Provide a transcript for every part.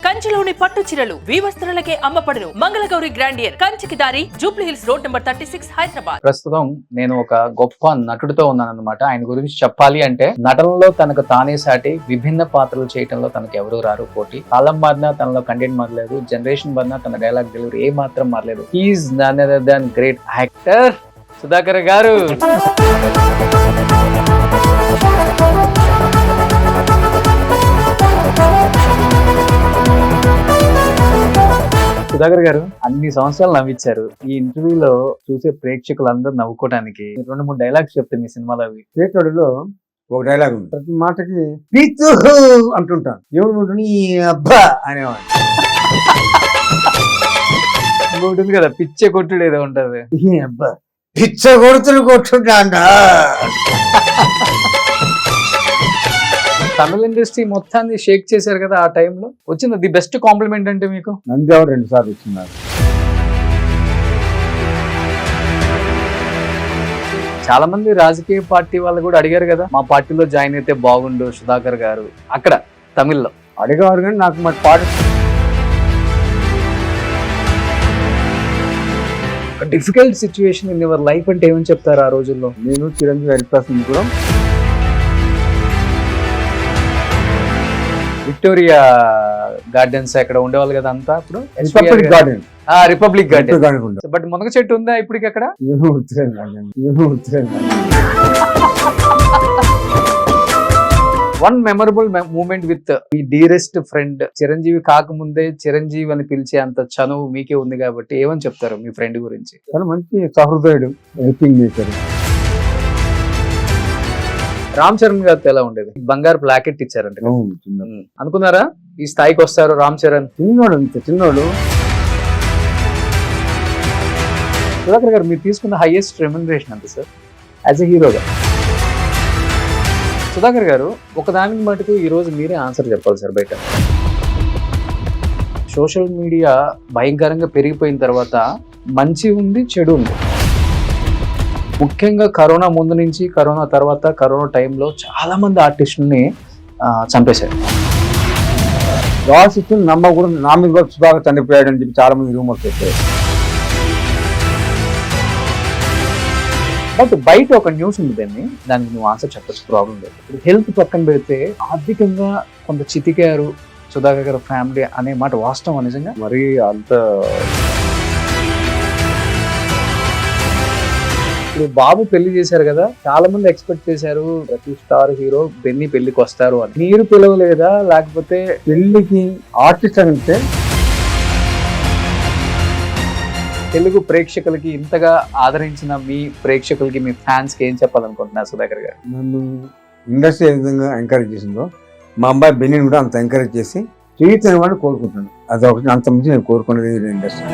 కంచిలోని పట్టు చీరలు వీవస్త్రాలకే అమ్మపడును. మంగళగౌరి గ్రాండియర్ కంచికి దారి Jubilee hills road number 36 Hyderabad. ప్రస్తుతం నేను ఒక గొప్ప నటుడితో ఉన్నాను అనమాట. ఆయన గురించి చెప్పాలి అంటే నటనలో తనకు తానే సాటి, విభిన్న పాత్రలు చేయడంలో తనకు ఎవరు రారు పోటీ. కాలం మారినా తనలో కంటెంట్ మారలేదు, జనరేషన్ మారినా తన డైలాగ్ డెలివరీ ఏ మాత్రం మారలేదు. He is none other than great actor Sudhakar garu. Sudhakar గారు అన్ని సంవత్సరాలు నవ్వించారు. ఈ ఇంటర్వ్యూలో చూసే ప్రేక్షకులందరూ నవ్వుకోవడానికి 2-3 డైలాగ్స్ చెప్తే మీ సినిమాలో అవి. చేతుడిలో ఒక డైలాగ్ ఉంది, ప్రతి మాటకి పిచ్చు అంటుంటాను, ఏమిటి నీ అబ్బా అనేవాడు. ఉంటుంది కదా పిచ్చే కొట్టుడు ఏదో ఉంటది, ఈ అబ్బా పిచ్చ కొడుతులు కొట్టుంటా. తమిళ ఇండస్ట్రీ మొత్తాన్ని షేక్ చేశారు కదా ఆ టైంలో. వచ్చింది ది బెస్ట్ కాంప్లిమెంట్ అంటే మీకు? నంద్యాల 2 సార్లు వచ్చిన్నారు. చాలా మంది రాజకీయ పార్టీ వాళ్ళు కూడా అడిగారు కదా, మా పార్టీలో జాయిన్ అయితే బాగుండు సుధాకర్ గారు. అక్కడ తమిళ్లో అడిగేవారు కానీ నాకు మరి పాట difficult situation in your life అంటే ఏమని చెప్తారు ఆ రోజుల్లో? నేను చిరంజీవి హరిప్రసాద్ కూడా విక్టోరియా గార్డెన్స్ అక్కడ ఉండేవాళ్ళు కదా అంతా. అప్పుడు republic garden, republic garden. Garden but మునగ చెట్టు ఉందా ఇప్పటికి అక్కడ? వన్ మెమరబుల్ మూమెంట్ విత్ మీ డియరెస్ట్ ఫ్రెండ్. చిరంజీవి కాకముందే చిరంజీవి అని పిలిచే అంత చనువు మీకే ఉంది కాబట్టి ఏమని చెప్తారు మీ ఫ్రెండ్ గురించి? చాలా మంచి సహృదయుడు, హెల్పింగ్ నేచర్. రామ్ చరణ్ గారితో ఎలా ఉండేది? బంగారు ప్లాకెట్ ఇచ్చారంట, అనుకున్నారా ఈ స్థాయికి వస్తారు రామ్ చరణ్? చిన్నోడు, అంత చిన్నోడు. సుధాకర్ గారు మీరు తీసుకున్న హైయెస్ట్ రెమ్యునరేషన్ అంతే సార్ యాజ్ ఎ హీరోగా? సుధాకర్ గారు ఒకదానికి మటుకు ఈ రోజు మీరే ఆన్సర్ చెప్పాలి సార్. బయట సోషల్ మీడియా భయంకరంగా పెరిగిపోయిన తర్వాత మంచి ఉంది, చెడు ఉంది. ముఖ్యంగా కరోనా ముందు నుంచి, కరోనా తర్వాత, కరోనా టైంలో చాలా మంది ఆర్టిస్టుల్ని చంపేశారు. రాసిచ్చిన నమ్మకూడదు, నా మీద కూడా సుధాకర్ చనిపోయాడు అని చెప్పి చాలా మంది రూమర్స్ వచ్చాయి. బట్ బయట ఒక న్యూస్ ఉంది, దానికి నువ్వు ఆన్సర్ చెప్పచ్చు, ప్రాబ్లం లేదు. ఇప్పుడు హెల్త్ పక్కన పెడితే ఆర్థికంగా కొంత చితికారు సుధాకర్ గారు ఫ్యామిలీ అనే మాట వాస్తవం నిజంగా? మరి అంత ఇప్పుడు బాబు పెళ్లి చేశారు కదా, చాలా మంది ఎక్స్పెక్ట్ చేశారు ప్రతి స్టార్ హీరో బెన్నీ పెళ్లికి వస్తారు అని. మీరు పిలవలేదా? లేకపోతే పెళ్లికి ఆర్టిస్ట్ అంటే తెలుగు ప్రేక్షకులకి ఇంతగా ఆదరించిన మీ ప్రేక్షకులకి, మీ ఫ్యాన్స్ కి ఏం చెప్పాలనుకుంటున్నారు సుధాకర్ గారు? నన్ను ఇండస్ట్రీ ఏ విధంగా ఎంకరేజ్ చేసిందో మా అబ్బాయి బెన్నీని కూడా అంత ఎంకరేజ్ చేసి చేయొచ్చని వాడిని కోరుకుంటున్నాను. అది ఒకటి, అంత మించి నేను కోరుకునేది ఇండస్ట్రీ.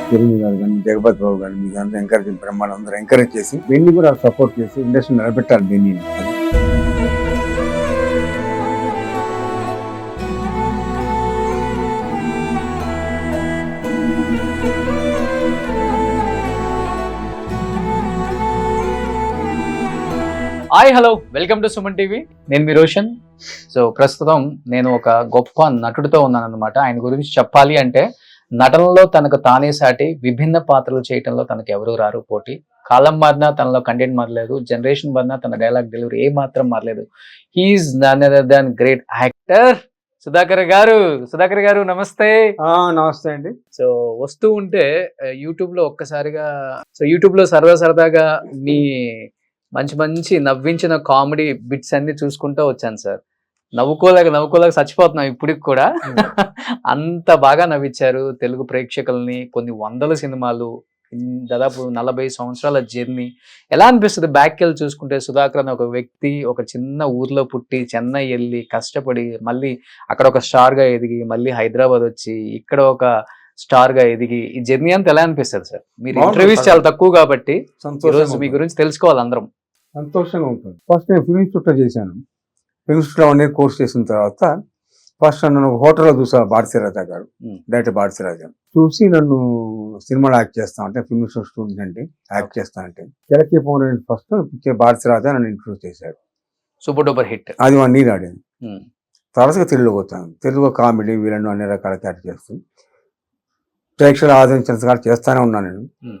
చిరంజీవి గారు కానీ, జగపతి బాబు కానీ, మీకు అంతా ఎంకరేజ్, బ్రహ్మాండం అందరూ ఎంకరేజ్ చేసి బెన్నీ కూడా సపోర్ట్ చేసి ఇండస్ట్రీ నిలబెట్టాలి బెన్నీని. Hi, hello, welcome to Suman TV. నేను మీ రోషన్. సో ప్రస్తుతం నేను ఒక గొప్ప నటుడితో ఉన్నాను అనమాట. ఆయన గురించి చెప్పాలి అంటే నటనలో తనకు తానే సాటి, విభిన్న పాత్రలు చేయడంలో తనకు ఎవరు రారు పోటీ. కాలం మారినా తనలో కంటెంట్ మారలేదు, జనరేషన్ మారినా తన డైలాగ్ డెలివరీ ఏ మాత్రం మారలేదు. He is none other than great actor Sudhakar garu. Sudhakar గారు నమస్తే. నమస్తే అండి. సో వస్తూ ఉంటే యూట్యూబ్ లో ఒక్కసారిగా, సో యూట్యూబ్ లో సరదాగా మీ మంచి మంచి నవ్వించిన కామెడీ బిట్స్ అన్ని చూసుకుంటూ వచ్చాను సార్. నవ్వుకోలేక చచ్చిపోతున్నాం ఇప్పటికి కూడా. అంత బాగా నవ్వించారు తెలుగు ప్రేక్షకుల్ని. కొన్ని 100 సినిమాలు, దాదాపు 40 సంవత్సరాల జర్నీ. ఎలా అనిపిస్తుంది బ్యాక్ వెళ్ళి చూసుకుంటే? సుధాకర్ అనే ఒక వ్యక్తి ఒక చిన్న ఊర్లో పుట్టి చెన్నై వెళ్ళి కష్టపడి మళ్ళీ అక్కడ ఒక స్టార్ గా ఎదిగి, మళ్ళీ హైదరాబాద్ వచ్చి ఇక్కడ ఒక స్టార్ గా ఎదిగి, ఈ జర్నీ అంతా ఎలా అనిపిస్తుంది సార్? మీరు ఇంటర్వ్యూస్ చాలా తక్కువ కాబట్టి ఈరోజు మీ గురించి తెలుసుకోవాలి అందరం. సంతోషంగా ఉంటుంది. ఫస్ట్ నేను ఫిల్మ్ ఇన్స్టిట్యూట్లో చేశాను. ఫిల్మ్ ఇన్స్టిట్యూట్లో 1 year కోర్స్ చేసిన తర్వాత ఫస్ట్ నన్ను హోటల్లో చూసా భారతీరాజా గారు, Hmm. డైరెక్టర్ భారతీరాజా చూసి నన్ను సినిమాలో యాక్ట్ చేస్తా అంటే ఫిల్మ్ స్టూడెంట్ అంటే యాక్ట్ చేస్తా అంటే కిలకి పౌర్ణమి ఫస్ట్ భారతీరాజా నన్ను ఇంట్రొడ్యూస్ చేశారు. Super duper hit. అది 1 year ఆడింది. తరచుగా తెలుగులోకి వచ్చాను. తెలుగు కామెడీ వీళ్ళను అన్ని రకాల క్యారెక్టర్ చేస్తూ ప్రేక్షకులు ఆదరించినంతగా చేస్తానే ఉన్నాను నేను. Hmm.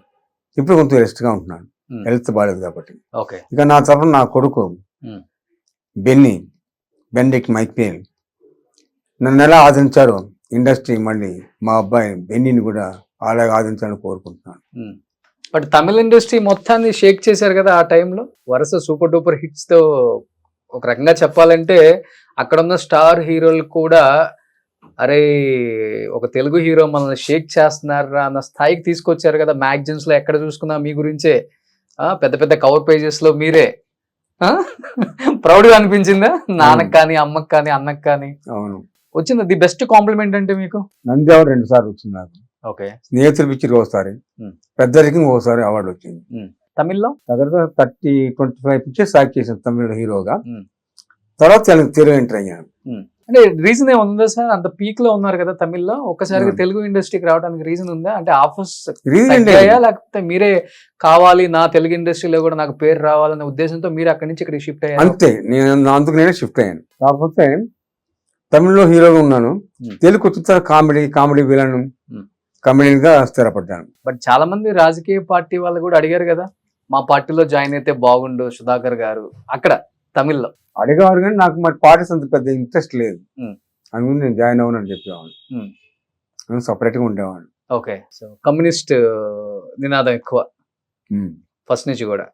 ఇప్పుడు కొంచెం రెస్ట్గా ఉంటున్నాను, Hmm. హెల్త్ బాగాలేదు కాబట్టి. ఓకే. ఇక నా తరఫున నా కొడుకు Hmm. బెండిక్ మైకేల్ నన్ను ఎలా ఆదరించారో ఇండస్ట్రీ మళ్ళీ మా అబ్బాయి బెన్నీని కూడా అలాగే ఆదరించాలని కోరుకుంటున్నాను. బట్ తమిళ ఇండస్ట్రీ మొత్తాన్ని షేక్ చేశారు కదా ఆ టైంలో, వరుస సూపర్ డూపర్ హిట్స్ తో. ఒక రకంగా చెప్పాలంటే అక్కడ ఉన్న స్టార్ హీరోలు కూడా అరే ఒక తెలుగు హీరో మనల్ని షేక్ చేస్తున్నారా అన్న స్థాయికి తీసుకొచ్చారు కదా. మ్యాగజైన్స్ లో ఎక్కడ చూసుకున్నా మీ గురించే, పెద్ద పెద్ద కవర్ పేజెస్ లో మీరే. ప్రౌడ్ గా అనిపించిందా నాన్నకు కానీ అమ్మకి కానీ అన్నకు కానీ? అవును, వచ్చింది. ది బెస్ట్ కాంప్లిమెంట్ అంటే మీకు? నంది అవార్డు 2 సార్లు వచ్చింది నాకు. ఓకే. స్నేహితుల పిక్చర్ ఒకసారి, Hmm. పెద్దరికి ఒకసారి అవార్డు వచ్చింది. తమిళ్లో దగ్గర 30-25 పిక్చర్స్ యాక్ట్ చేశాను తమిళ హీరోగా. Hmm. తర్వాత తెలుగు ఎంటర్ అయ్యాను. అంటే రీజన్ ఏముందా సార్? అంత పీక్ లో ఉన్నారు కదా తమిళ్లో, ఒక్కసారిగా Hmm. తెలుగు ఇండస్ట్రీకి రావడానికి రీజన్ ఉందా? అంటే ఆఫర్స్ రీజన్ తగ్గాయా లేకపోతే మీరే కావాలి నా తెలుగు ఇండస్ట్రీలో కూడా నాకు పేరు రావాలనే ఉద్దేశంతో మీరు అక్కడి నుంచి ఇక్కడ షిఫ్ట్ అయ్యారు? అంతే, నేను అందుకు నేనే షిఫ్ట్ అయ్యాను. కాకపోతే తమిళ్లో హీరోగా ఉన్నాను, Hmm. తెలుగు వచ్చిన కామెడీ విలన్ Hmm. కమెడియన్ గా స్థిరపడ్డాను. బట్ చాలా మంది రాజకీయ పార్టీ వాళ్ళు కూడా అడిగారు కదా, మా పార్టీలో జాయిన్ అయితే బాగుండు సుధాకర్ గారు అక్కడ తమిళ్లో. అడిగేవాడు కానీ నాకు మరి పార్టీస్ అంత పెద్ద ఇంట్రెస్ట్ లేదు. Hmm. అందుకని నేను జాయిన్ అవ్వనని చెప్పేవాడు. Hmm. నేను సపరేట్గా ఉండేవాడు. ఓకే. సో కమ్యూనిస్ట్ నినాదం ఎక్కువ Hmm. ఫస్ట్ నుంచి కూడా,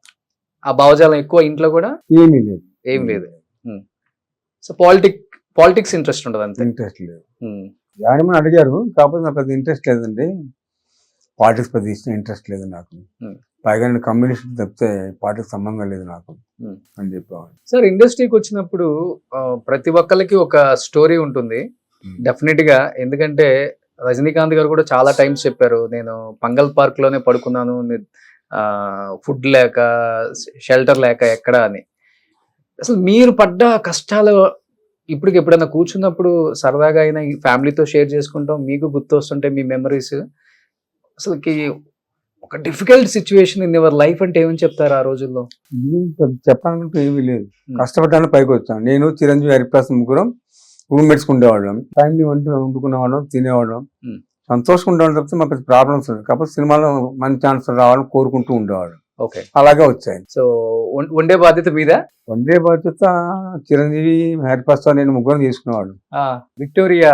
ఆ భావజాలం ఎక్కువ ఇంట్లో కూడా ఏమీ లేదు, ఏం లేదు. సో పాలిటిక్స్ ఇంట్రెస్ట్ ఉండదు అంతే. ఇంట్రెస్ట్ లేదు. జాయిన్ అవ్వమని అడిగారు, కాకపోతే నాకు పెద్ద ఇంట్రెస్ట్ లేదండి. పార్టీస్ పెద్ద ఇంట్రెస్ట్ లేదు నాకు. Hmm. పైగా నేను కమ్యూనిస్ట్ తప్పితే పార్టీకి సంబంధం లేదు నాకు Hmm. అని చెప్పేవాడు. సార్ ఇండస్ట్రీకి వచ్చినప్పుడు ప్రతి ఒక్కరికి ఒక స్టోరీ ఉంటుంది డెఫినెట్ గా. ఎందుకంటే రజనీకాంత్ గారు కూడా చాలా టైమ్స్ చెప్పారు, నేను పంగల్ పార్క్ లోనే పడుకున్నాను, ఫుడ్ లేక షెల్టర్ లేక ఎక్కడ అని. అసలు మీరు పడ్డ కష్టాలు ఇప్పటికి ఎప్పుడైనా కూర్చున్నప్పుడు సరదాగా అయినా ఈ ఫ్యామిలీతో షేర్ చేసుకుంటాం, మీకు గుర్తు వస్తుంటే మీ మెమరీస్, అసలుకి ఒక difficult situation in your life అంటే ఏమని చెప్తారు ఆ రోజుల్లో? చెప్పాలంటే ఏమీ లేదు, కష్టపడ్డాను పైకి వచ్చాను. నేను చిరంజీవి హరిప్రసాద్ ముగ్గురం రూమ్మేట్స్ ఉండేవాళ్ళం, ఫ్యామిలీ వండుకునేవాళ్ళం, తినేవాళ్ళం, Hmm. సంతోషంగా ఉండేవాళ్ళం తప్పితే మాకు ప్రాబ్లమ్స్ ఉంది. కాకపోతే సినిమాలో మంచి ఛాన్స్ రావాలని కోరుకుంటూ ఉండేవాళ్ళం. ఓకే. అలాగే వచ్చాయి. సో వండే బాధ్యత మీద? వండే బాధ్యత చిరంజీవి హరిప్రసాద్ నేను ముగ్గురం తీసుకునేవాళ్ళు. విక్టోరియా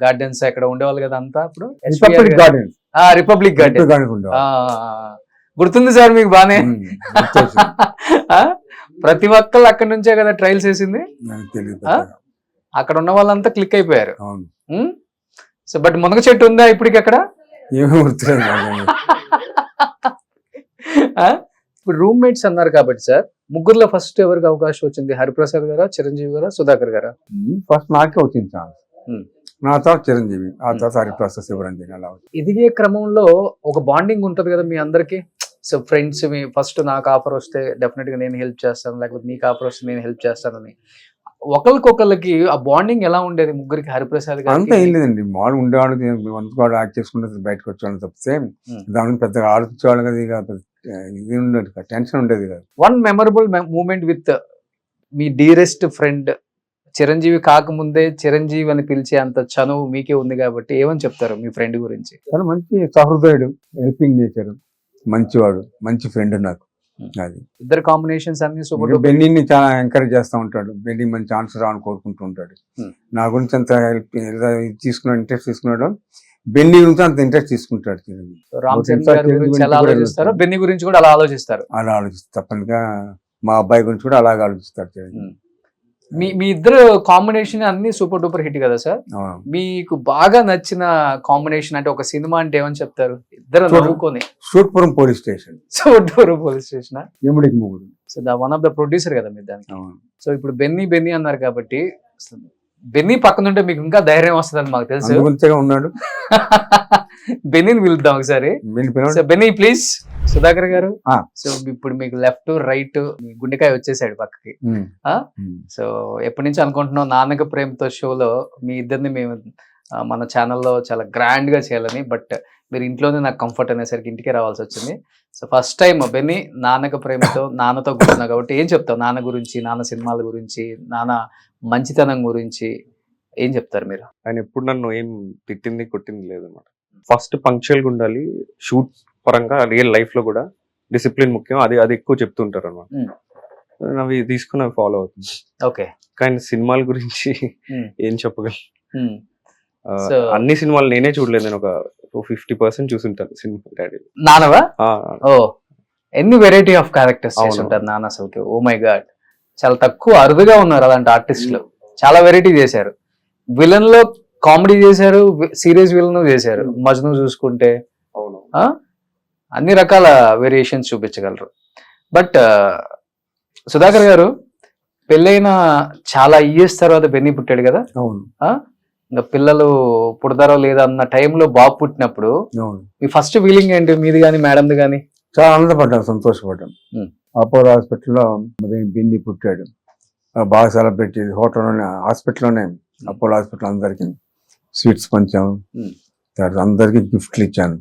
గార్డెన్స్ ఎక్కడ ఉండేవాళ్ళు కదా అంతా అప్పుడు? రిపబ్లిక్ గార్డెన్ రిపబ్లిక్ గార్డెన్ ఉండేవాళ్ళు. గుర్తుంది సార్ మీకు బానే? గుర్తొచ్చింది. ప్రతి ఒక్కళ్ళు అక్కడ నుంచే కదా ట్రయల్స్ వేసింది. నాకు తెలియదు. అక్కడ ఉన్న వాళ్ళంతా క్లిక్ అయిపోయారు. అవును. సో బట్ మునగ చెట్టు ఉందా ఇప్పటికి అక్కడ? ఏమీ గుర్తులేదు నాకు. ఇప్పుడు రూమ్మేట్స్ అన్నారు కాబట్టి సార్, ముగ్గురులో ఫస్ట్ ఎవరికి అవకాశం వచ్చింది? హరిప్రసాద్ గారా, చిరంజీవి గారా, సుధాకర్ గారా? ఫస్ట్ నాకే వచ్చింది ఛాన్స్. Hmm. నా తర్వాత చిరంజీవి, ఆ తర్వాత హరిప్రసాద్, శివరంజన్ అలా వచ్చింది. ఎదిగే క్రమంలో ఒక బాండింగ్ ఉంటది కదా మీ అందరికి. సో ఫ్రెండ్స్ ఫస్ట్ నాకు ఆఫర్ వస్తే డెఫినెట్ గా నేను హెల్ప్ చేస్తాను, లేకపోతే మీకు ఆఫర్ వస్తే నేను హెల్ప్ చేస్తానని ఒకరికొకరికి ఆ బాండింగ్ ఎలా ఉండేది ముగ్గురికి? హరిప్రసాద్ అంతా గారికి ఏం లేదండి, మామూలు ఉండేవాడు, వంతుకోవడం యాక్ట్ చేసుకుంటే బయటకు వచ్చేవాళ్ళు తప్పితే దాని గురించి పెద్దగా ఆలోచించేవాళ్ళు కదా. ఇక ఇది ఉండేది కదా, టెన్షన్ ఉండేది కదా. వన్ మెమరబుల్ మూమెంట్ విత్ మీ డియరెస్ట్ ఫ్రెండ్ చిరంజీవి కాకముందే చిరంజీవి అని పిలిచే అంత చనువు మీకే ఉంది కాబట్టి ఏమని చెప్తారు మీ ఫ్రెండ్ గురించి? చాలా మంచి సహృదయుడు, హెల్పింగ్ నేచర్, మంచివాడు, మంచి ఫ్రెండ్ నాకు. అది ఇద్దరు కాంబినేషన్స్ అన్ని సూపర్. బెన్నీని చాలా ఎంకరేజ్ చేస్తూ ఉంటాడు, బెన్నీ మంచి ఛాన్స్ రావాలని కోరుకుంటూ ఉంటాడు. నా గురించి అంత హెల్ప్ తీసుకున్నాడు, ఇంట్రెస్ట్ తీసుకున్నాడు. బెన్నీ గురించి అంత ఇంట్రెస్ట్ తీసుకుంటాడు. రామ్ చరణ్ గారి గురించి ఎలా ఆలోచిస్తారో బెన్నీ గురించి కూడా అలా ఆలోచిస్తారు. అలా ఆలోచిస్తారు తప్పనిగా. మా అబ్బాయి గురించి కూడా అలాగే ఆలోచిస్తాడు. మీ ఇద్దరు కాంబినేషన్ అన్ని సూపర్ డూపర్ హిట్ కదా సార్. మీకు బాగా నచ్చిన కాంబినేషన్ అంటే ఒక సినిమా అంటే ఏమని చెప్తారు? ఇద్దరు నవ్వుకొని సూట్పురం పోలీస్ స్టేషన్. సూట్పురం పోలీస్ స్టేషన్, ఎముడికి మొగుడు. So one of the producer కదా మీరు దానికి. సో ఇప్పుడు బెన్నీ అన్నారు కాబట్టి బెన్నీ పక్కన ఉంటే మీకు ఇంకా ధైర్యం వస్తుందని మాకు తెలుసు. అందుగురించే ఉన్నాడు. బెన్నీని పిలుద్దాం ఒకసారి. వెళ్ళిపోయినాడు. So Benny please. సుధాకర్ గారు, ఆ. సో ఇప్పుడు మీకు లెఫ్ట్ రైట్ గుండెకాయ వచ్చేసాడు పక్కకి. సో ఎప్పటి నుంచి అనుకుంటున్నాం నాన్నక ప్రేమతో షోలో మీ ఇద్దరిని మేము మన ఛానల్లో చాలా గ్రాండ్ గా చేయాలని, బట్ మీరు ఇంట్లోనే నాకు కంఫర్ట్ అనేసరికి ఇంటికే రావాల్సి వచ్చింది. సో ఫస్ట్ టైం బెన్నీ నాన్నక ప్రేమతో నాన్నతో కూర్చున్నావు కాబట్టి ఏం చెప్తావు నాన్న గురించి, నాన్న సినిమాల గురించి, నాన్న మంచితనం గురించి ఏం చెప్తారు మీరు? ఆయన ఎప్పుడు నన్ను ఏం తిట్టింది కొట్టింది లేదన్నమాట. ఫస్ట్ పంక్చువల్గా ఉండాలి, షూట్ పరంగా రియల్ లైఫ్ లో కూడా డిసిప్లిన్ ముఖ్యం, అది ఎక్కువ చెప్తుంటారు అనమాట. అవి తీసుకుని అవి ఫాలో అవుతుంది. ఓకే. కానీ సినిమాల గురించి ఏం చెప్పగలను? So- అన్ని సినిమాలు నేనే చూడలేదు, నేను ఒక 50% చూసుంటాను సినిమా డాడీ. నాన్నవా? ఓ ఎన్ని వెరైటీ ఆఫ్ క్యారెక్టర్స్ అవును. చేస్తుంటారు నాన్న అసలుకి. ఓ మై గాడ్, చాలా తక్కువ అరుదుగా ఉన్నారు అలాంటి ఆర్టిస్టులు. చాలా వెరైటీ చేశారు. విలన్ లో కామెడీ చేశారు, సీరియస్ విలన్ చేశారు. మజ్ను చూసుకుంటే అవును. అన్ని రకాల వేరియేషన్స్ చూపించగలరు. బట్ సుధాకర్ గారు పెళ్ళైన చాలా ఇయర్స్ తర్వాత బెన్నీ పుట్టాడు కదా. అవును. ఇంకా పిల్లలు పుడతారో లేదా అన్న టైంలో బాబు పుట్టినప్పుడు అవును. మీ ఫస్ట్ ఫీలింగ్ ఏంటి, మీది కానీ మేడంది కానీ? చాలా ఆనందపడ్డాం, సంతోషపడ్డాం. అపోలో హాస్పిటల్లో బిన్ని పుట్టాడు. బాగా సెలబ్రేట్ చేసి హోటల్లోనే, హాస్పిటల్లోనే, అపోలో హాస్పిటల్ అందరికి స్వీట్స్ పంచాము. తర్వాత అందరికి గిఫ్ట్లు ఇచ్చాను.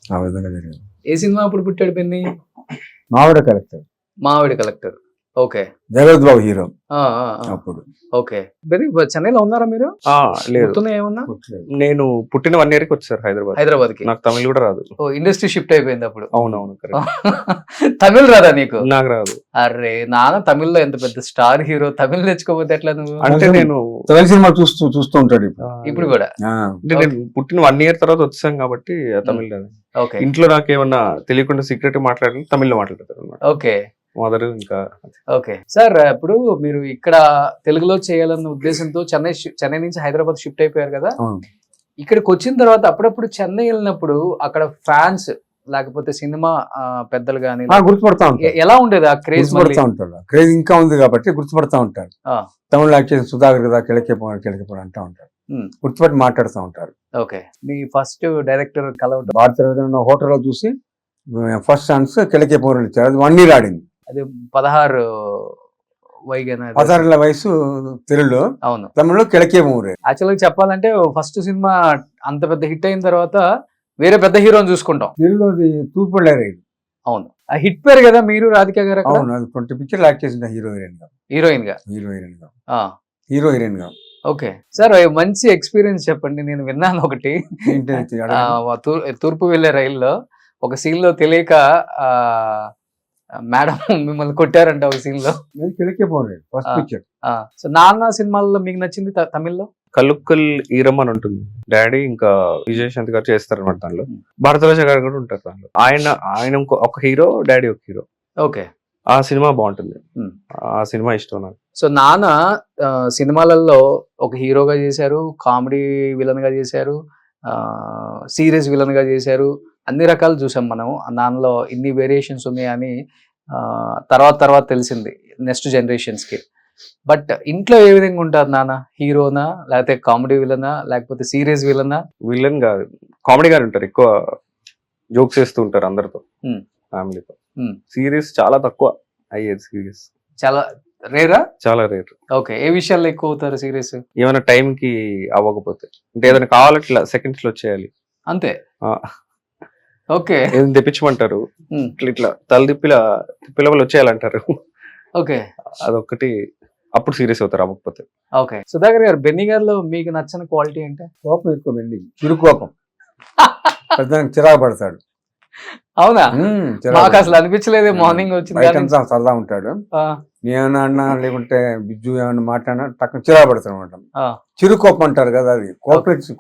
ఆ విధంగా జరిగింది. ఏ సినిమా అప్పుడు పుట్టాడు బెన్నీ? మావిడ కలెక్టర్, మావిడి కలెక్టర్. ఓకే. జగత్ బాబు హీరో అప్పుడు. ఓకే. బెన్నీ చెన్నైలో ఉన్నారా మీరు? లేదు, గుర్తున్నాయా ఏమన్నా? నేను పుట్టిన 1 year కి వచ్చారు హైదరాబాద్ కి. నాకు తమిళ్ కూడా రాదు. ఓ ఇండస్ట్రీ షిఫ్ట్ అయిపోయింది అప్పుడు. అవునవును, తమిళ్ రాదా నీకు? నాకు రాదు. అరే నాన్న తమిళ్లో ఎంత పెద్ద స్టార్ హీరో, తమిళ్ నేర్చుకోకపోతే ఎట్లా నువ్వు? అంటే నేను తమిళ సినిమా చూస్తూ ఉంటాడు ఇప్పుడు కూడా. అంటే నేను పుట్టిన 1 year తర్వాత వచ్చాను కాబట్టి తమిళ్ రాదు. ఓకే. ఇంట్లో నాకు ఏమన్నా తెలియకుండా సీక్రెట్ మాట్లాడాలి, తమిళ్లో మాట్లాడతారు అనమాట ఓకే. మదర్. ఇంకా ఓకే సార్, ఇప్పుడు మీరు ఇక్కడ తెలుగులో చేయాలన్న ఉద్దేశంతో చెన్నై నుంచి హైదరాబాద్ షిఫ్ట్ అయిపోయారు కదా. ఇక్కడికి వచ్చిన తర్వాత అప్పుడప్పుడు చెన్నై వెళ్ళినప్పుడు అక్కడ ఫ్యాన్స్ లేకపోతే సినిమా పెద్దలు గానీ గుర్తుపడతా ఉంటారు. ఎలా ఉండేది ఆ క్రేజ్? గుర్తుపడతా ఉంటారు. క్రేజ్ ఇంకా ఉంది కాబట్టి గుర్తుపడతా ఉంటారు. తమిళ యాక్ట్ చేసిన సుధాకర్ కదా, కిళకే అంటా ఉంటారు. గుర్తుపట్టి మాట్లాడుతూ ఉంటారు. ఓకే. మీ ఫస్ట్ డైరెక్టర్ కలవటం భారతీయ హోటల్లో చూసి ఫస్ట్ ఛాన్స్ కిళకే పౌరులు ఇచ్చారు. అది 1 year ఆడింది. అది 16 16 వయసు తెలుగులో, అవును. తమిళలో కిళకే పౌరు. యాక్చువల్గా చెప్పాలంటే ఫస్ట్ సినిమా అంత పెద్ద హిట్ అయిన తర్వాత వేరే పెద్ద హీరోని చూసుకుంటాం. తెలుగులోది తూర్పులేరు. అవును, ఆ హిట్ పేరు కదా మీరు రాధిక గారు. అవును, అది 20 పిక్చర్లు యాక్ట్ చేసిన హీరోయిన్ గా. హీరో హీరోయిన్ గా. ఓకే సార్, మంచి ఎక్స్పీరియన్స్ చెప్పండి. నేను విన్నాను ఒకటి, తూర్పు వెళ్లే రైల్లో ఒక సీన్ లో తెలియక మేడం మిమ్మల్ని కొట్టారంట ఒక సీన్ లో. First picture. సో నాన్న సినిమాల్లో మీకు నచ్చింది తమిళ్లో? కల్లుక్కల్ ఈరమ్ అని ఉంటుంది. డాడీ ఇంకా విజయశాంతి గారు చేస్తారు అనమాట దానిలో. భారతరాజ గారు కూడా ఉంటారు దానిలో. ఆయన ఒక హీరో, డాడీ ఒక హీరో. ఓకే. ఆ సినిమా బాగుంటుంది, ఆ సినిమా ఇష్టం నాకు. సో నాన్న సినిమాలలో ఒక హీరోగా చేశారు, కామెడీ విలన్ గా చేశారు, సీరియస్ విలన్ గా చేశారు. అన్ని రకాలు చూసాం మనం. నాన్నలో ఇన్ని వేరియేషన్స్ ఉన్నాయని తర్వాత తెలిసింది నెక్స్ట్ జనరేషన్స్ కి. బట్ ఇంట్లో ఏ విధంగా ఉంటారు నాన్న? హీరోనా, లేకపోతే కామెడీ విలనా, లేకపోతే సీరియస్ విలనా? విలన్ కాదు, కామెడీ గారు ఉంటారు. ఎక్కువ జోక్స్ చేస్తూ ఉంటారు అందరితో, ఫ్యామిలీతో. సీరియస్ చాలా తక్కువ అయ్యేది. సీరియస్ చాలా రేరా? చాలా రేర్. ఓకే. ఏ విషయాల్లో ఎక్కువ అవుతారు సీరియస్? ఏమైనా టైం కి అవ్వకపోతే, అంటే ఏదైనా కావాలట్లా సెకండ్స్ లో వచ్చేయాలి అంతే. ఓకే. ఏదైనా తెప్పించమంటారు, ఇట్లా తిప్పిల వచ్చేయాలంటారు. ఓకే. అదొక్కటి, అప్పుడు సీరియస్ అవుతారు అవ్వకపోతే. ఓకే. సుధాకర్ గారు, బెన్నీ గారిలో మీకు నచ్చని క్వాలిటీ అంటే? కోపం ఎక్కువ. బెన్నీ చిరుకోపం, చిరాకు పడతాడు. అవునా? మాకు అసలు అనిపించలేదు. మార్నింగ్ వచ్చింది సరదా ఉంటాడు. ఏమన్నా లేకుంటే బిజ్జు ఏమన్నా మాట్లాడినా టక్కన చిరాకు పడతాడు అనమాట. చిరుకోపం అంటారు కదా, అది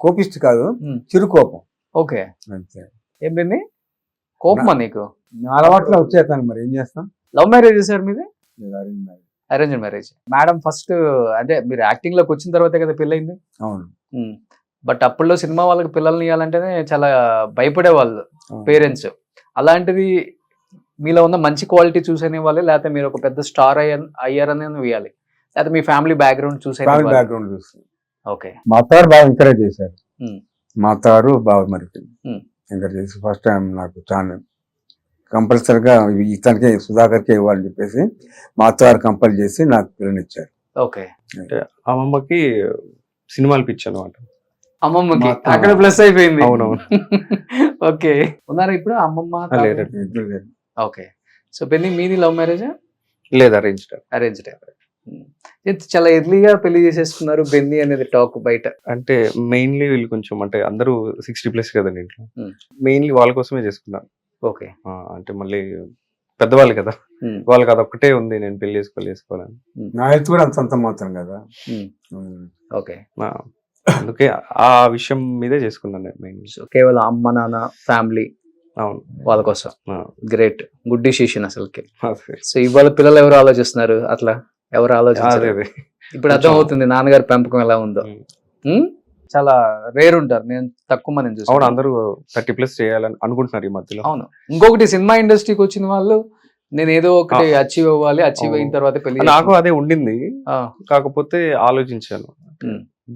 కోపిస్ట్ కాదు, చిరుకోపం. ఓకే. అంతే. ఏం బెన్నీ, కోపమా నీకు? అలవాట్లో వచ్చేస్తాను, మరి ఏం చేస్తాం. లవ్ మ్యారేజ్ సార్ మీది? Arrange marriage. మేడం ఫస్ట్ అంటే మీరు యాక్టింగ్ లోకి వచ్చిన తర్వాతే కదా పెళ్ళైంది? అవును. బట్ అప్పుల్లో సినిమా వాళ్ళకి పిల్లల్ని ఇవ్వాలంటేనే చాలా భయపడేవాళ్ళు పేరెంట్స్. అలాంటిది మీలో ఉన్న మంచి క్వాలిటీ చూసనే వాళ్ళే, లేకపోతే మీరు ఒక పెద్ద స్టార్ అయ్యారనే ఇవ్వాలి? అది మీ ఫ్యామిలీ బ్యాక్గ్రౌండ్ చూసే ఫ్యామిలీ బ్యాక్గ్రౌండ్ చూస్తుంది. ఓకే. మా అత్తగారు బాగా ఎంకరేజ్ చేశారు. ఉమ్. మా అత్తగారు బాగా మరి ఉమ్. ఎంకరేజ్ చేసి ఫస్ట్ టైం నాకు ఛానల్ కంపల్సరిగా ఇతనికి సుధాకర్కే ఇవ్వాలని చెప్పేసి మా అత్తగారు కంపల్ చేసి నాకు పిల్లనిచ్చారు. ఓకే. అమ్మమ్మకి సినిమాలు పిచ్చి అనమాట. అమ్మమ్మకి మా అత్త- అక్కడ ప్లస్ అయిపోయింది. అవునవును. ఓకే. ఉన్నారా ఇప్పుడు అమ్మమ్మ? లేదు. ఇద్దరు లేరు. ఓకే. సో పెళ్లి మీది లవ్ మ్యారేజా లేదు, అరేంజ్డ్. అరేంజ్డ్? చాలా ఎర్లీగా పెళ్లి చేసేసుకున్నారు బెన్నీ అనేది టాక్ బయట. అంటే మెయిన్లీ వీళ్ళు కొంచెం అంటే అందరూ 60+ కదండి ఇంట్లో. Hmm. మెయిన్లీ వాళ్ళ కోసమే చేసుకున్నాను. ఓకే. అంటే మళ్ళీ పెద్దవాళ్ళు కదా, వాళ్ళకి అదొక్కటే ఉంది, నేను పెళ్లి చేసుకోవాలని. నా హెల్త్ కూడా అంత మాత్రం కదా. ఓకే. అందుకే ఆ విషయం మీదే చేసుకున్నాను నేను మెయిన్. సో కేవలం అమ్మ నాన్న ఫ్యామిలీ అవును. వాళ్ళ కోసం. గ్రేట్, గుడ్ డిసిషన్ అసలుకి. అదే. సో ఇవాళ పిల్లలు ఎవరు ఆలోచిస్తున్నారు అట్లా? ఎవరు అదే ఆలోచించారు? అదే. ఇప్పుడు అర్థం అవుతుంది నాన్నగారి పెంపకం ఎలా ఉందో. చాలా రేర్ ఉంటారు, నేను తక్కువ మంది అవును, చూస్తాను. అందరూ 30+ చేయాలని అనుకుంటున్నారు ఈ మధ్యలో. అవును. ఇంకొకటి సినిమా ఇండస్ట్రీకి వచ్చిన వాళ్ళు నేను ఏదో ఒకటి అచీవ్ అవ్వాలి, అచీవ్ అయిన తర్వాత పెళ్లి. నాకు అదే ఉండింది, కాకపోతే ఆలోచించాను.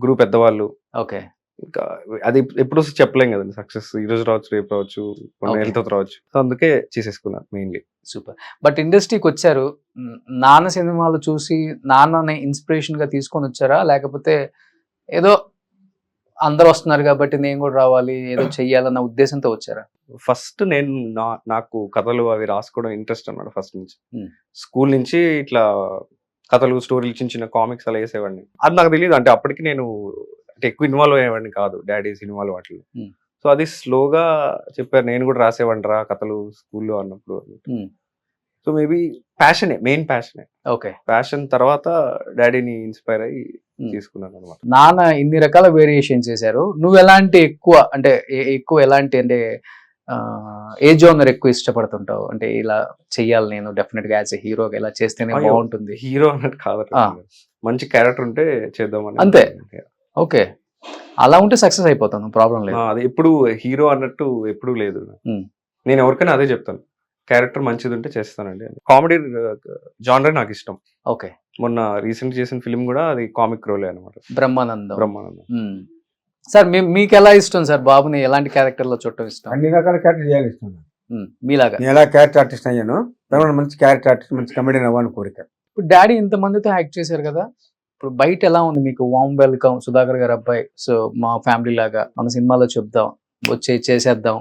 గురువు పెద్దవాళ్ళు, ఓకే. ఇంకా అది ఎప్పుడు చెప్పలేం కదండి. సక్సెస్ ఈ రోజు రావచ్చు, రేపు రావచ్చు, కొన్ని ఏళ్ళతో రావచ్చు. సో అందుకే చేసేసుకున్నాను మెయిన్లీ. సూపర్. బట్ ఇండస్ట్రీకి వచ్చారు, నాన్న సినిమాలు చూసి నాన్నని ఇన్స్పిరేషన్ గా తీసుకొని వచ్చారా, లేకపోతే ఏదో అందరు వస్తున్నారు కాబట్టి నేను కూడా రావాలి ఏదో చెయ్యాలన్న ఉద్దేశంతో వచ్చారా? ఫస్ట్ నేను నాకు కథలు అవి రాసుకోవడం ఇంట్రెస్ట్ అన్నమాట ఫస్ట్ నుంచి. Hmm. స్కూల్ నుంచి ఇట్లా కథలు, స్టోరీలు, చిన్న చిన్న కామిక్స్ అలా వేసేవాడిని. అది నాకు తెలియదు, అంటే అప్పటికి నేను అంటే ఎక్కువ ఇన్వాల్వ్ అయ్యేవాడిని కాదు డాడీ సినిమాలు వాటిలో. Hmm. సో అది స్లోగా చెప్పారు, నేను కూడా రాసేవాడిని రా కథలు స్కూల్లో అన్నప్పుడు. సో మేబీ ప్యాషనే, మెయిన్ ప్యాషనే. ఓకే. ప్యాషన్ తర్వాత డాడీని ఇన్స్పైర్ అయ్యి తీసుకున్నాను అనమాట. నాన్న ఇన్ని రకాల వేరియేషన్ చేశారు, నువ్వు ఎలాంటి ఎక్కువ అంటే ఎక్కువ ఎలాంటి అంటే ఏ జోనర్ ఎక్కువ ఇష్టపడుతుంటావు? అంటే ఇలా చెయ్యాలి నేను డెఫినెట్ గా యాజ్ ఎ హీరోగా ఇలా చేస్తేనే బాగుంటుంది. హీరో అన్నట్టు కాదు, మంచి క్యారెక్టర్ ఉంటే చేద్దామని. అంతే. ఓకే. అలా ఉంటే సక్సెస్ అయిపోతాను, ప్రాబ్లం లేదు. అది ఎప్పుడు హీరో అన్నట్టు ఎప్పుడు లేదు. నేను ఎవరికైనా అదే చెప్తాను, క్యారెక్టర్ మంచిది ఉంటే చేస్తానండి. కామెడీ జానర్ నాకు ఇష్టం. ఓకే. మొన్న రీసెంట్ చేసిన ఫిల్మ్ కూడా అది కామిక్ రోలే అనమాట, బ్రహ్మానందం. సార్ మీకు ఎలా ఇష్టం సార్? బాబుని ఎలాంటి క్యారెక్టర్ లో చూడటం ఇష్టం? అన్ని రకాల క్యారెక్టర్ చేయాలి ఇష్టం. మీలాగా నేను ఎలా క్యారెక్టర్ ఆర్టిస్ట్ అయ్యాను, మంచి క్యారెక్టర్ ఆర్టిస్ట్, మంచి కమెడియన్ అవ్వాలని కోరిక. ఇప్పుడు డాడీ ఇంత మందితో యాక్ట్ చేశారు కదా, ఇప్పుడు బయట ఎలా ఉంది మీకు? వామ్ వెల్కమ్ సుధాకర్ గారు అబ్బాయి, సో మా ఫ్యామిలీ లాగా మన సినిమాలో చెప్దాం, వచ్చి చేసేద్దాం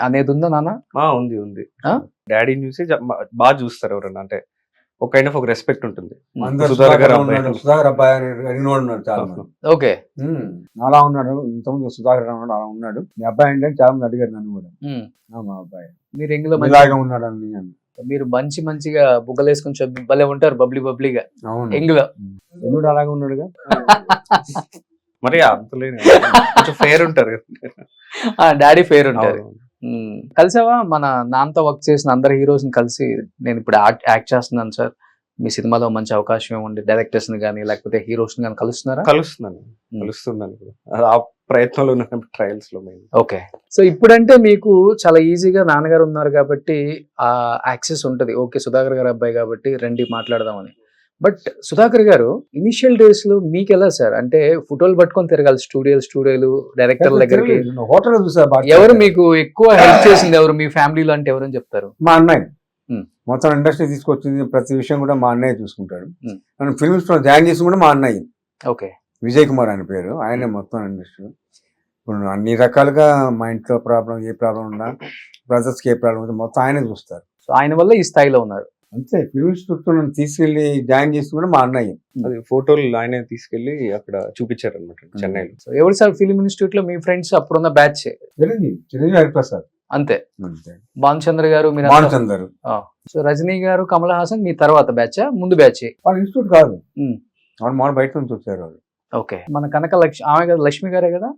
అనేది ఉందా నాన్న? ఉంది ఉంది. డాడీని చూసి బాగా చూస్తారు ఎవరన్నా, అంటే ఒక కైండ్ ఆఫ్ ఒక రెస్పెక్ట్ ఉంటుంది. సుధాకర్ అబ్బాయి ఉన్నాడు చాలా మంది. ఓకే. అలా ఉన్నాడు, ఇంతకుముందు సుధాకర్ ఉన్నాడు, అలా ఉన్నాడు. మీ అబ్బాయి అంటే చాలా మంది అడిగారు నన్ను కూడా, మా అబ్బాయి మీరు ఎంగిలో ఇలాగా ఉన్నాడు అని. మీరు మంచిగా బుగ్గలు వేసుకుని భలే ఉంటారు, బబ్లీగా. అవును, ఎంగిలో ఎన్నుడు అలాగే ఉన్నాడుగా. మరి అంతలేదు, కొంచెం ఫేర్ ఉంటారు. డాడీ ఫేర్ ఉంటారు. కలిసావా మన నాన్నతో వర్క్ చేసిన అందరు హీరోస్ ని కలిసి, నేను ఇప్పుడు యాక్ట్ చేస్తున్నాను సార్, మీ సినిమాలో మంచి అవకాశం ఉండి డైరెక్టర్స్ ని కానీ లేకపోతే హీరోస్ ని కానీ కలుస్తున్నాను ఆ ప్రయత్నంలో ట్రయల్స్ లో. ఓకే. సో ఇప్పుడంటే మీకు చాలా ఈజీగా నాన్నగారు ఉన్నారు కాబట్టి ఆ యాక్సెస్ ఉంటది, ఓకే సుధాకర్ గారు అబ్బాయి కాబట్టి రండి మాట్లాడదామని. బట్ సుధాకర్ గారు ఇనిషియల్ డేస్ లో మీకు ఎలా సార్? అంటే ఫోటోలు పట్టుకొని తిరగాలి, స్టూడియోలు డైరెక్టర్ దగ్గరికి. హోటల్ చూసా. ఎవరు మీకు ఎక్కువ హెల్ప్ చేసింది ఎవరు మీ ఫ్యామిలీలో అంటే ఎవరని చెప్తారు? మా అన్నయ్య మొత్తం ఇండస్ట్రీ తీసుకొచ్చింది, ప్రతి విషయం కూడా మా అన్నయ్య చూసుకుంటాడు. మనం ఫిల్మ్స్ లో జాయిన్ చేసి కూడా మా అన్నయ్య. ఓకే. విజయ్ కుమార్ ఆయన పేరు, ఆయనే మొత్తం ఇండస్ట్రీ. ఇప్పుడు అన్ని రకాలుగా మా ఇంట్లో ప్రాబ్లం, ఏ ప్రాబ్లం ఉన్నా, బ్రదర్స్ కి ఏ ప్రాబ్లం ఉందో మొత్తం ఆయనే చూస్తారు. సో ఆయన వల్ల ఈ స్థాయిలో ఉన్నారు. అంతే. ఫిల్మ్ ఇన్స్టిట్యూట్ నన్ను తీసుకెళ్లి జాయిన్ చేసి కూడా మా అన్నయ్య. అది ఫోటోలు ఆయనే తీసుకెళ్లి అక్కడ చూపించారు అనమాట చెన్నైలో. సో ఎవరు సార్ ఫిల్మ్ ఇన్స్టిట్యూట్ లో మీ ఫ్రెండ్స్ అప్పుడున్న బ్యాచ్? చిరంజీవి హరిప్రసాద్ అంతే. భానుచంద్ర గారు, మీరు భానుచందర్. సో రజనీ గారు, కమల్ హాసన్ మీ తర్వాత బ్యాచ్, ముందు బ్యాచ్? వాళ్ళ ఇన్స్టిట్యూట్ కాదు, వాళ్ళు బయట నుంచి వచ్చారు వాళ్ళు. ఓకే. మన కనక ఆమె కదా, లక్ష్మి గారే కదా?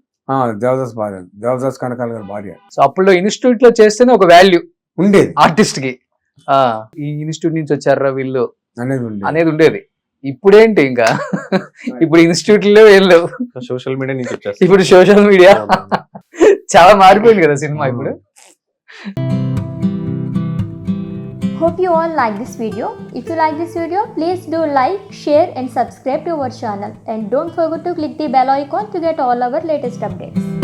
దేవదాస్ భార్య, దేవదాస్ కనకాల గారి భార్య. సో అప్పుడు ఇన్స్టిట్యూట్ లో చేస్తేనే ఒక వాల్యూ ఉండేది ఆర్టిస్ట్ కి. ఈ ఇన్స్టిట్యూట్ నుంచి వచ్చారా వీళ్ళు అనేది ఉండేది. ఇప్పుడేంటి ఇంకా ఇప్పుడు ఇన్స్టిట్యూట్ లో వెళ్ళవు, సోషల్ మీడియా నుంచి వచ్చేసి ఇప్పుడు సోషల్ మీడియా చాలా మారిపోయింది కదా సినిమా ఇప్పుడు. Hope you all like this video. If you like this video, please do like, share and subscribe to our channel. And don't forget to click the bell icon to get all our latest updates.